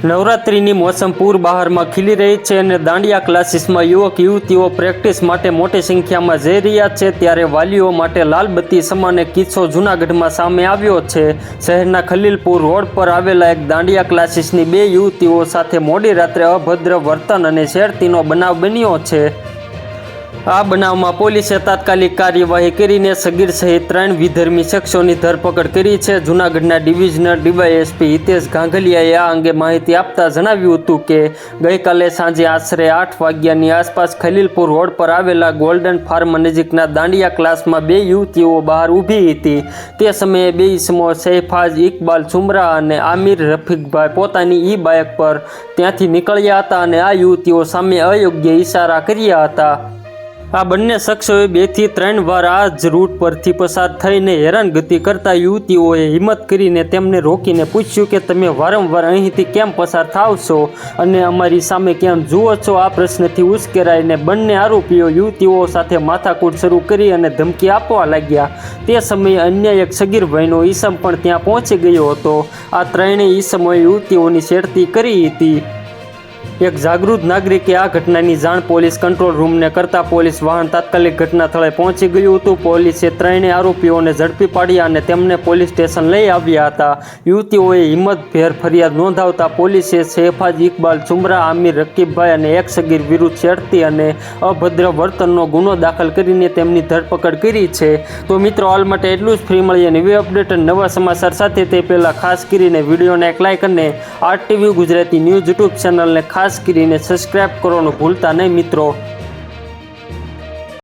નવરાત્રિની મોસમ પૂર બહારમાં ખીલી રહી છે અને દાંડિયા ક્લાસીસમાં યુવક યુવતીઓ પ્રેક્ટિસ માટે મોટી સંખ્યામાં જઈ રહ્યા છે ત્યારે વાલીઓ માટે લાલબત્તી સમાન એક કિસ્સો જૂનાગઢમાં સામે આવ્યો છે। શહેરના ખલીલપુર રોડ પર આવેલા એક દાંડિયા ક્લાસીસની બે યુવતીઓ સાથે મોડી રાત્રે અભદ્ર વર્તન અને છેડતીનો બનાવ બન્યો છે। આ બનાવમાં પોલીસે તાત્કાલિક કાર્યવાહી કરીને સગીર સહિત 3 વિધર્મી શખ્સોની ધરપકડ કરી છે। જૂનાગઢના ડિવિઝનલ ડીવાયએસપી હિતેશ ગાંગલિયાએ આ અંગે માહિતી આપતા જણાવ્યું હતું કે ગઈકાલે સાંજે આશરે 8 વાગ્યાની આસપાસ ખલીલપુર રોડ પર આવેલા ગોલ્ડન ફાર્મ નજીકના દાંડિયા ક્લાસમાં બે યુવતીઓ બહાર ઊભી હતી। તે સમયે બે ઈસમો શૈફાજ ઇકબાલ સુમરા અને આમિર રફીકભાઈ પોતાની ઈ બાઇક પર ત્યાંથી નીકળ્યા હતા અને આ યુવતીઓ સામે અયોગ્ય ઇશારા કર્યા હતા। આ બંને શખ્સોએ 2 થી 3 વાર આ જ રૂટ પરથી પસાર થઈને હેરાનગતિ કરતા યુવતીઓએ હિંમત કરીને તેમને રોકીને પૂછ્યું કે તમે વારંવાર અહીંથી કેમ પસાર થાવ છો અને અમારી સામે કેમ જુઓ છો। આ પ્રશ્નથી ઉશ્કેરાઈને બંને આરોપીઓ યુવતીઓ સાથે માથાકૂટ શરૂ કરી અને ધમકી આપવા લાગ્યા। તે સમયે અન્ય એક સગીર ભાઈનો ઈસમ પણ ત્યાં પહોંચી ગયો હતો। આ ત્રણેય ઈસમોએ યુવતીઓની છેડતી કરી હતી। એક જાગૃત નાગરિકે આ ઘટનાની જાણ પોલીસ કંટ્રોલ રૂમને કરતા પોલીસ વાહન તાત્કાલિક ઘટના સ્થળે પહોંચી ગયું હતું। પોલીસે ત્રણેય આરોપીઓને ઝડપી પાડ્યા અને તેમને પોલીસ સ્ટેશન લઈ આવ્યા હતા। યુવતીઓએ હિંમતભેર ફરિયાદ નોંધાવતા પોલીસે શૈફાજ ઇકબાલ સુમરા, આમિર રકીબભાઈ અને એક સગીર વિરુદ્ધ છેડતી અને અભદ્ર વર્તનનો ગુનો દાખલ કરીને તેમની ધરપકડ કરી છે। તો મિત્રો, હાલ માટે એટલું જ। ફ્રી મળીએ નવી અપડેટ અને નવા સમાચાર સાથે। તે પહેલાં ખાસ કરીને વિડીયોને એક લાઇક અને RTV ગુજરાતી ન્યૂઝ યુટ્યુબ ચેનલને ખાસ કરીને સબસ્ક્રાઇબ કરવાનું ભૂલતા નહીં મિત્રો।